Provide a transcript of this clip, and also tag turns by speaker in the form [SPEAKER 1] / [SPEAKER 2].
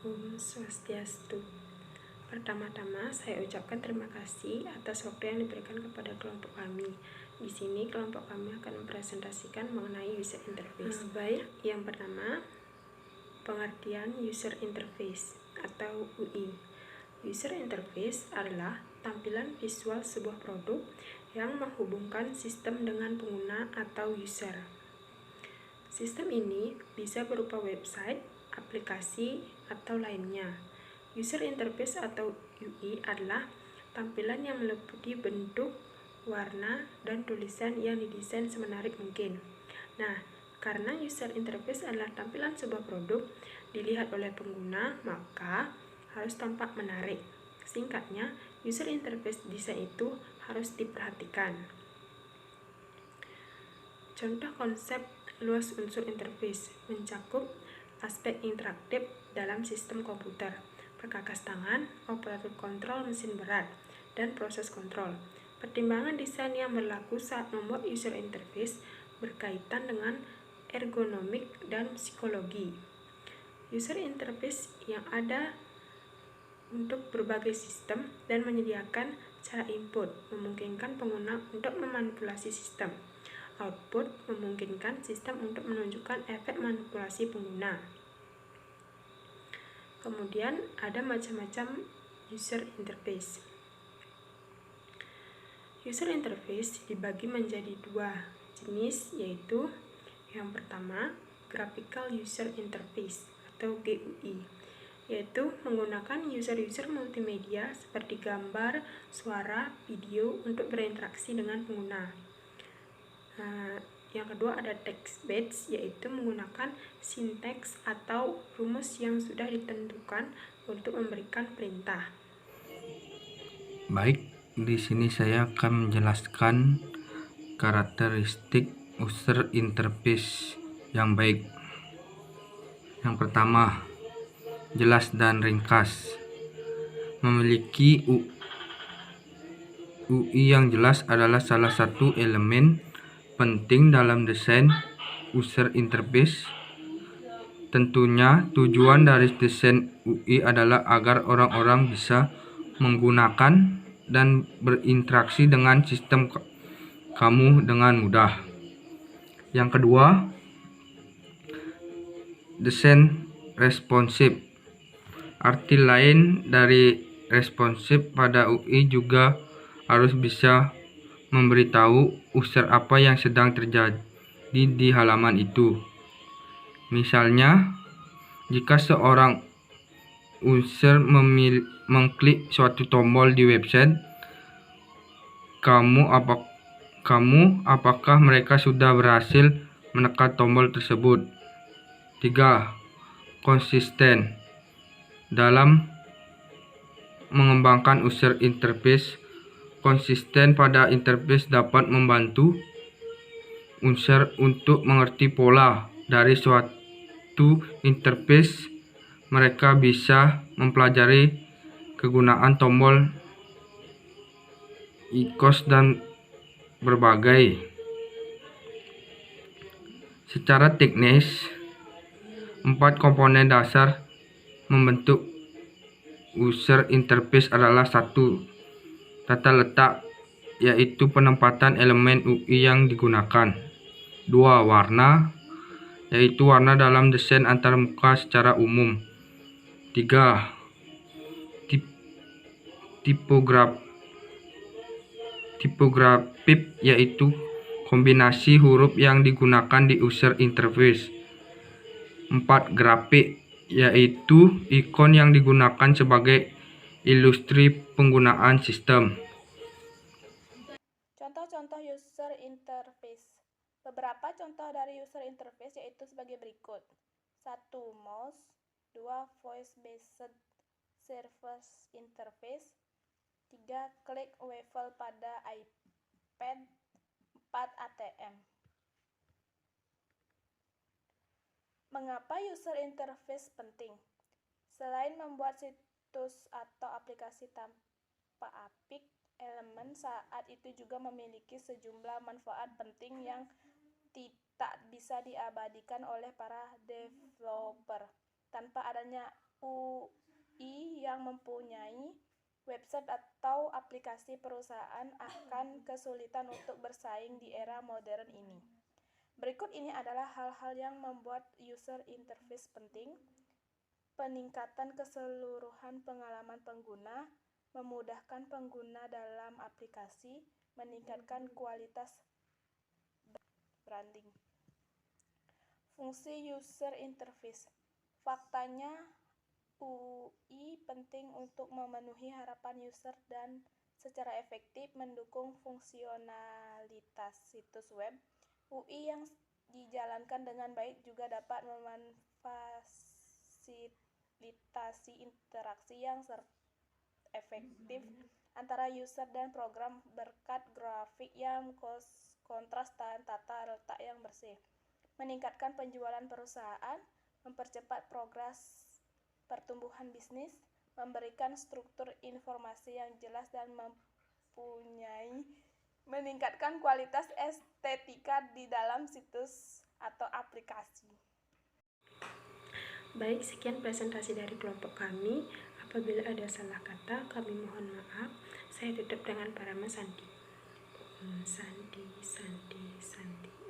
[SPEAKER 1] Om Swastiastu. Pertama-tama saya ucapkan terima kasih atas waktu yang diberikan kepada kelompok kami. Di sini kelompok kami akan mempresentasikan mengenai user interface. Baik, yang pertama pengertian user interface atau UI. User interface adalah tampilan visual sebuah produk yang menghubungkan sistem dengan pengguna atau user. Sistem ini bisa berupa website, aplikasi, atau lainnya. User interface atau UI adalah tampilan yang meliputi bentuk, warna, dan tulisan yang didesain semenarik mungkin. Nah, karena user interface adalah tampilan sebuah produk dilihat oleh pengguna, maka harus tampak menarik. Singkatnya, user interface desain itu harus diperhatikan. Contoh konsep luas unsur interface mencakup aspek interaktif dalam sistem komputer, perkakas tangan, operator kontrol mesin berat, dan proses kontrol. Pertimbangan desain yang berlaku saat membuat user interface berkaitan dengan ergonomik dan psikologi. User interface yang ada untuk berbagai sistem dan menyediakan cara input, memungkinkan pengguna untuk memanipulasi sistem. Output memungkinkan sistem untuk menunjukkan efek manipulasi pengguna. Kemudian ada macam-macam user interface. User interface dibagi menjadi dua jenis, yaitu yang pertama graphical user interface atau GUI, yaitu menggunakan user multimedia seperti gambar, suara, video untuk berinteraksi dengan pengguna. Yang kedua ada text-based, yaitu menggunakan sinteks atau rumus yang sudah ditentukan untuk memberikan perintah.
[SPEAKER 2] Baik, di sini saya akan menjelaskan karakteristik user interface yang baik. Yang pertama, jelas dan ringkas. Memiliki UI yang jelas adalah salah satu elemen penting dalam desain user interface. Tentunya tujuan dari desain UI adalah agar orang-orang bisa menggunakan dan berinteraksi dengan sistem kamu dengan mudah. Yang kedua, desain responsif. Arti lain dari responsif pada UI juga harus bisa memberitahu user apa yang sedang terjadi di halaman itu. Misalnya, jika seorang user mengklik suatu tombol di website, apakah mereka sudah berhasil menekan tombol tersebut? 3. Konsisten. Dalam mengembangkan user interface, konsisten pada interface dapat membantu user untuk mengerti pola dari suatu interface. Mereka bisa mempelajari kegunaan tombol, icons, dan berbagai. Secara teknis, 4 komponen dasar membentuk user interface adalah 1. Tata letak, yaitu penempatan elemen UI yang digunakan. 2. Warna, yaitu warna dalam desain antarmuka secara umum. 3. Tipografik, yaitu kombinasi huruf yang digunakan di user interface. 4. Grafik, yaitu ikon yang digunakan sebagai ilustrasi penggunaan sistem.
[SPEAKER 3] Contoh-contoh user interface. Beberapa contoh dari user interface yaitu sebagai berikut. 1. Mouse. 2. Voice-based service interface. 3. Klik wheel pada iPad. 4. ATM. Mengapa user interface penting? Selain membuat situs atau aplikasi tanpa apik, elemen saat itu juga memiliki sejumlah manfaat penting yang tidak bisa diabadikan oleh para developer. Tanpa adanya UI yang mempunyai website atau aplikasi perusahaan akan kesulitan untuk bersaing di era modern ini. Berikut ini adalah hal-hal yang membuat user interface penting: peningkatan keseluruhan pengalaman pengguna, memudahkan pengguna dalam aplikasi, meningkatkan kualitas branding. Fungsi user interface. Faktanya, UI penting untuk memenuhi harapan user dan secara efektif mendukung fungsionalitas situs web. UI yang dijalankan dengan baik juga dapat memfasilitasi interaksi yang efektif antara user dan program berkat grafik yang kontras dan tata letak yang bersih. Meningkatkan penjualan perusahaan, mempercepat progres pertumbuhan bisnis, memberikan struktur informasi yang jelas dan meningkatkan kualitas estetika di dalam situs atau aplikasi.
[SPEAKER 1] Baik, sekian presentasi dari kelompok kami. Apabila ada salah kata, kami mohon maaf. Saya tutup dengan parama Sandi. Sandi, Sandi, Sandi.